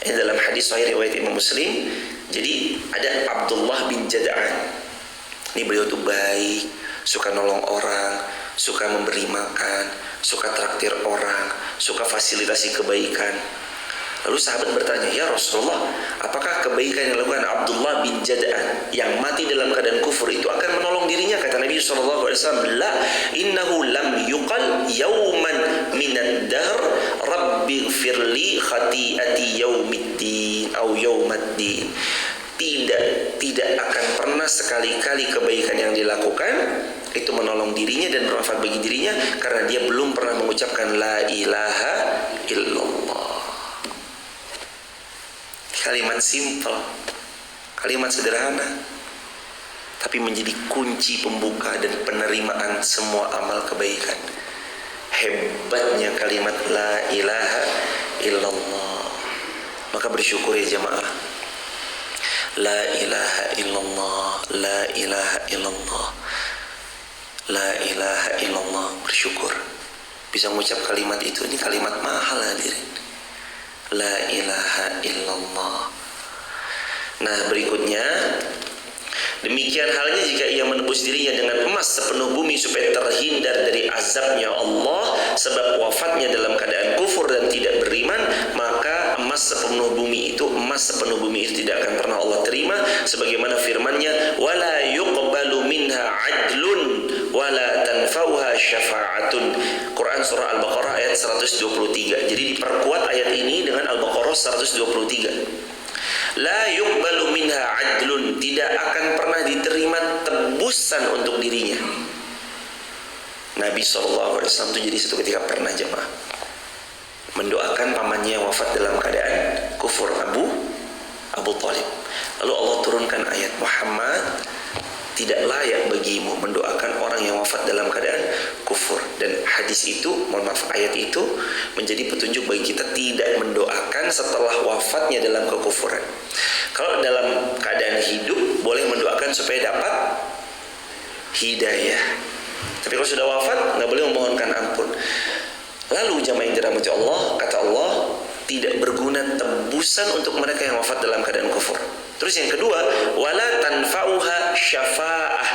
Speaker 1: Ini dalam hadis sahih riwayat Imam Muslim. Jadi ada Abdullah bin Jad'an. Ini beliau tuh baik, suka nolong orang, suka memberi makan, suka traktir orang, suka fasilitasi kebaikan. Lalu sahabat bertanya, ya Rasulullah, apakah kebaikan yang dilakukan Abdullah bin Jad'an yang mati dalam keadaan kufur itu akan menolong dirinya? Kata Nabi SAW, la, innahu lam yuqal yawman minad dahr rabbi gfirli khati'ati yawmiddin atau yawmaddin. Tidak akan pernah sekali-kali kebaikan yang dilakukan itu menolong dirinya dan bermanfaat bagi dirinya karena dia belum pernah mengucapkan la ilaha illallah. Kalimat simple, kalimat sederhana, tapi menjadi kunci pembuka dan penerimaan semua amal kebaikan. Hebatnya kalimat la ilaha illallah. Maka bersyukur ya jemaah. La ilaha illallah, la ilaha illallah, la ilaha illallah. Bersyukur bisa mengucap kalimat itu. Ini kalimat mahal hadirin. La ilaha illallah. Nah, berikutnya, demikian halnya jika ia menebus dirinya dengan emas sepenuh bumi supaya terhindar dari azabnya Allah sebab wafatnya dalam keadaan kufur dan tidak beriman, maka emas sepenuh bumi itu tidak akan pernah Allah terima, sebagaimana firman-Nya, wala yuqbalu minha adlun wala tanfauha syafa'atun. Quran surah Al-Baqarah ayat 123. Jadi diperkuat ayat ini dengan Al-Baqarah 123. La yuqbalu minha adlun, tidak akan pernah diterima tebusan untuk dirinya. Nabi SAW itu jadi satu ketika pernah jemaah mendoakan pamannya yang wafat dalam keadaan kufur, Abu Talib. Lalu Allah turunkan ayat, Muhammad, tidak layak bagimu mendoakan orang yang wafat dalam keadaan kufur. Dan hadis itu, ayat itu menjadi petunjuk bagi kita tidak mendoakan setelah wafatnya dalam kekufuran. Kalau dalam keadaan hidup boleh mendoakan supaya dapat hidayah. Tapi kalau sudah wafat nggak boleh memohonkan ampun. Lalu jamaah yang dirahmati Allah, kata Allah, tidak berguna tebusan untuk mereka yang wafat dalam keadaan kufur. Terus yang kedua, wala tanfa'uha syafa'ah,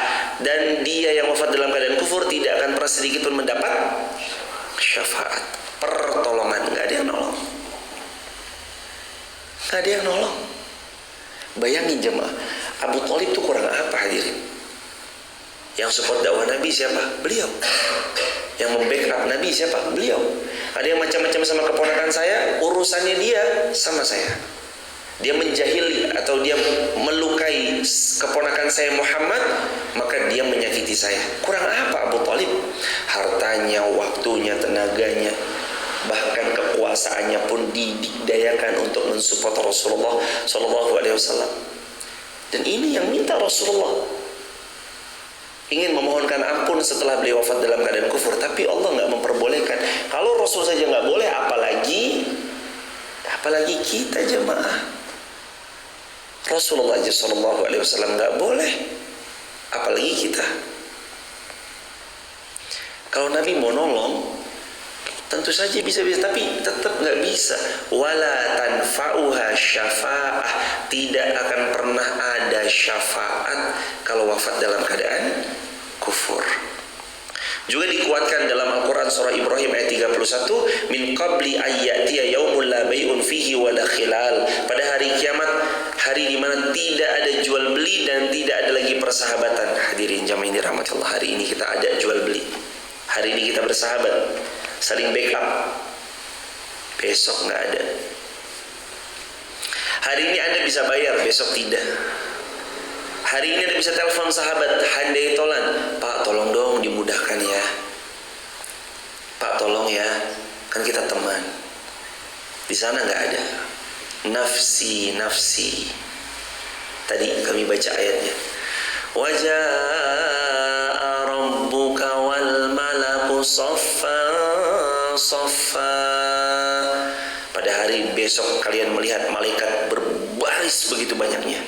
Speaker 1: dan dia yang wafat dalam keadaan kufur tidak akan pernah sedikit pun mendapat syafaat, pertolongan. Nggak ada yang nolong. Nggak ada yang nolong. Bayangin jemaah, Abu Thalib itu kurang apa hadirin? Yang support dakwah Nabi siapa? Beliau. Yang membackup Nabi siapa? Beliau. Ada yang macam-macam sama keponakan saya, urusannya dia sama saya. Dia menjahili atau dia melukai keponakan saya Muhammad, maka dia menyakiti saya. Kurang apa Abu Thalib? Hartanya, waktunya, tenaganya, bahkan kekuasaannya pun didikdayakan untuk mensupport Rasulullah SAW. Dan ini yang minta Rasulullah, ingin memohonkan ampun setelah beliau wafat dalam keadaan kufur, tapi Allah nggak memperbolehkan. Kalau Rasul saja nggak boleh, apalagi kita jemaah. Rasulullah SAW nggak boleh, apalagi kita. Kalau Nabi mau nolong, tentu saja bisa-bisa, tapi tetap nggak bisa. Wala tanfa'uha syafa'ah, tidak akan pernah ada syafaat kalau wafat dalam keadaan kufur. Juga dikuatkan dalam Al-Quran surah Ibrahim ayat 31, min qabli ayyatiya yaumul la bay'un fihi wala khilal, pada hari kiamat, hari di mana tidak ada jual beli dan tidak ada lagi persahabatan. Hadirin jamaah ini rahmat Allah, hari ini kita ada jual beli, hari ini kita bersahabat, saling backup. Besok nggak ada. Hari ini Anda bisa bayar, besok tidak. Hari ini Anda bisa telepon sahabat, handai tolan, Pak tolong dong dimudahkan ya, Pak tolong ya, kan kita teman. Di sana nggak ada. Nafsi, nafsi. Tadi kami baca ayatnya. Waja'a rabbuka wal malaku saffan saffa. Pada hari besok kalian melihat malaikat berbaris begitu banyaknya.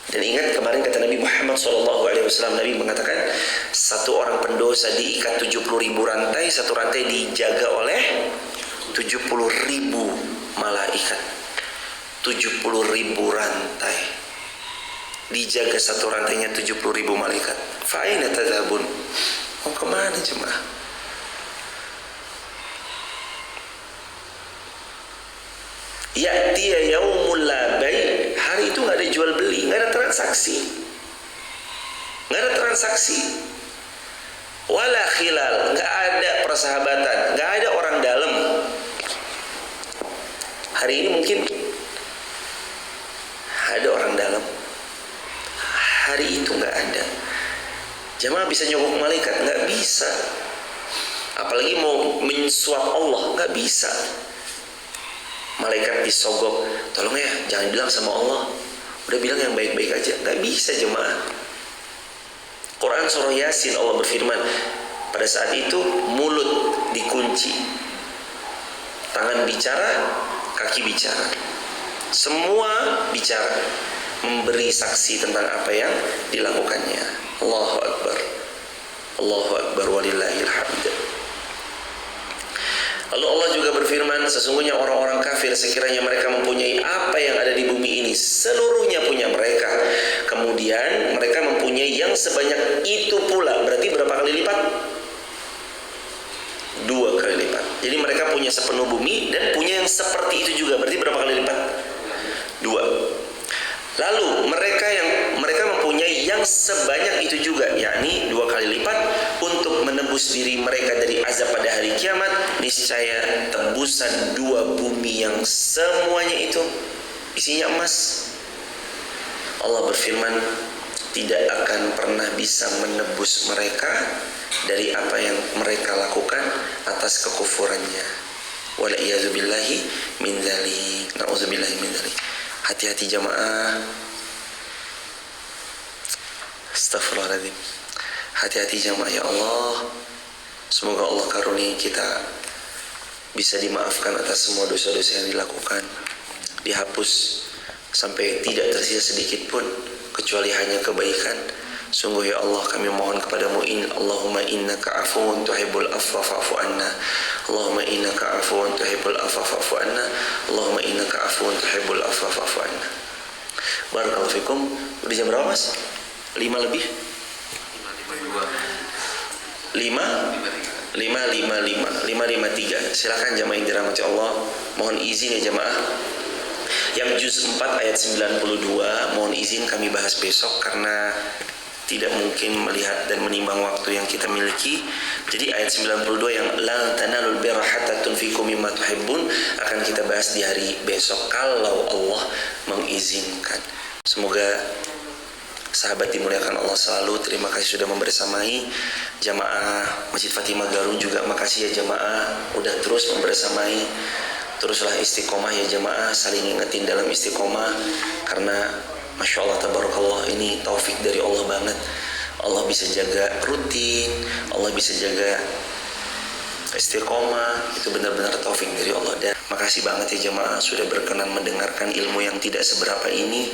Speaker 1: Dan ingat kemarin kata Nabi Muhammad SAW, Nabi mengatakan satu orang pendosa diikat 70.000 rantai, satu rantai dijaga oleh 70.000 malaikat. 70.000 rantai dijaga, satu rantainya 70.000 malaikat. Fa'aina tadhabun, mau kemana jemaah? Ya'tiya yaumul la bai', hari itu nggak ada jual beli, nggak ada transaksi, nggak ada transaksi. Wala khilal, nggak ada persahabatan, nggak ada orang dalam. Hari ini mungkin ada orang dalam, hari itu nggak ada. Jamaah bisa nyogok malaikat? Nggak bisa. Apalagi mau mensuap Allah, nggak bisa. Malaikat disogok, tolong ya jangan bilang sama Allah, udah bilang yang baik-baik aja. Nggak bisa jemaah. Quran surah Yasin Allah berfirman, pada saat itu mulut dikunci, tangan bicara, kaki bicara, semua bicara, memberi saksi tentang apa yang dilakukannya. Allahu Akbar, Allahu Akbar walillahil hamd. Lalu Allah juga berfirman, sesungguhnya orang-orang kafir sekiranya mereka mempunyai apa yang ada di bumi ini, seluruhnya punya mereka, kemudian mereka mempunyai yang sebanyak itu pula, berarti berapa kali lipat? 2 kali lipat. Jadi mereka punya sepenuh bumi dan punya yang seperti itu juga, berarti berapa kali lipat? 2. Lalu mereka mempunyai yang sebanyak itu juga, yakni 2 kali lipat, untuk menebus diri mereka dari azab pada hari kiamat. Niscaya tembusan 2 bumi yang semuanya itu isinya emas. Allah berfirman, tidak akan pernah bisa menebus mereka dari apa yang mereka lakukan atas kekufurannya. Wala'iyadzubillahi min dzalik. Na'udzubillahi min dzalik. Hati-hati jamaah. Astagfirullahaladzim. Hati-hati jamaah ya Allah. Semoga Allah karuniai kita bisa dimaafkan atas semua dosa-dosa yang dilakukan, dihapus sampai tidak tersisa sedikit pun kecuali hanya kebaikan. Sungguh ya Allah kami mohon kepadamu, Allahumma innaka afuwun tuhibbul afwa fa'fu anna. Allahumma innaka afuwun tuhibbul afwa fa'fu anna. Allahumma innaka afuwun tuhibbul afwa fa'fu anna. Barakallahu fikum. Udah jam berapa Mas? 5 lebih? 5:53. Silakan jamaah yang dirahmati Allah. Mohon izin ya jamaah. Yang juz 4 ayat 92 mohon izin kami bahas besok karena tidak mungkin melihat dan menimbang waktu yang kita miliki. Jadi ayat 92 yang lan tanalul birra hatta tunfiqu mimma tuhibbun akan kita bahas di hari besok kalau Allah mengizinkan. Semoga sahabat dimuliakan Allah selalu. Terima kasih sudah membersamai jamaah Masjid Fatimah Garun juga. Makasih ya jamaah udah terus membersamai. Teruslah istiqomah ya jamaah, saling ingetin dalam istiqomah karena Masya Allah tabarakallah ini taufik dari Allah banget. Allah bisa jaga rutin, Allah bisa jaga istiqomah, itu benar-benar taufik dari Allah. Dan makasih banget ya jamaah sudah berkenan mendengarkan ilmu yang tidak seberapa ini.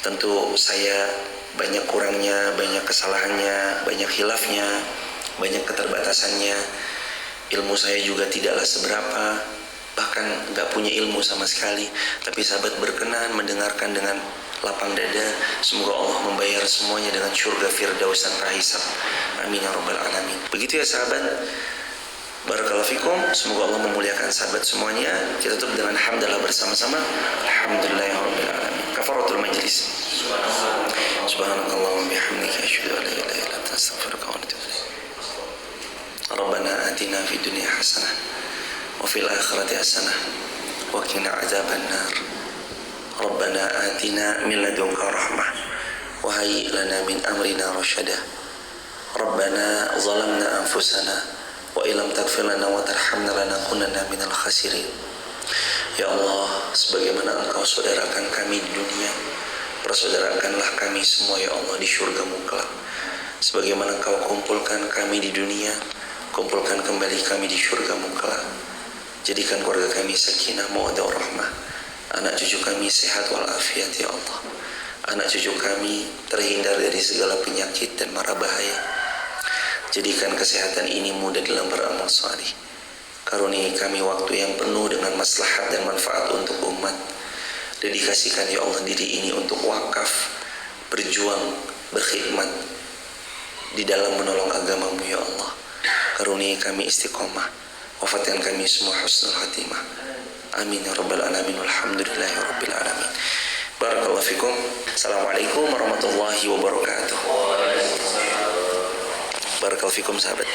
Speaker 1: Tentu saya banyak kurangnya, banyak kesalahannya, banyak khilafnya, banyak keterbatasannya. Ilmu saya juga tidaklah seberapa, bahkan nggak punya ilmu sama sekali. Tapi sahabat berkenan mendengarkan dengan lapang dada. Semoga Allah membayar semuanya dengan surga firdaus tanpa hisab. Amin ya rabbal alamin. Begitu ya sahabat. Barakallahu fikum. Semoga Allah memuliakan sahabat semuanya. Kita tutup dengan hamdalah bersama-sama. Alhamdulillahirabbil alamin. Kafaratul majlis. Subhanallah wa bihamdika asyhadu an la ilaha illa anta astaghfiruka wa atubu ilaik. Rabbana atina fid dunya hasanah wa fil akhirati hasanah wa qina adzabannar. Rabbana atina min ladunka rahmah wa hayyi lana min amrina rasyada. Rabbana zalamna anfusana wa illam taghfir lana wa tarhamna lanakunanna minal khasirin. Ya Allah, sebagaimana Engkau saudarakan kami di dunia, persaudarakanlah kami semua ya Allah di syurga-Mu kelak. Sebagaimana Engkau kumpulkan kami di dunia, kumpulkan kembali kami di syurga-Mu kelak. Jadikan keluarga kami sakinah mawaddah warahmah. Anak cucu kami sehat walafiat ya Allah. Anak cucu kami terhindar dari segala penyakit dan mara bahaya. Jadikan kesehatan ini mudah dalam beramal salih. Karuniai kami waktu yang penuh dengan maslahat dan manfaat untuk umat. Dedikasikan ya Allah diri ini untuk wakaf, berjuang, berkhidmat di dalam menolong agama-Mu ya Allah. Karuniai kami istiqomah. Wafatkan kami semua husnul khatimah. Amin ya rabbal alamin. Walhamdulillahi rabbil alamin. Barakallahu fikum. Assalamualaikum warahmatullahi wabarakatuh. Barakallahu fikum sahabat.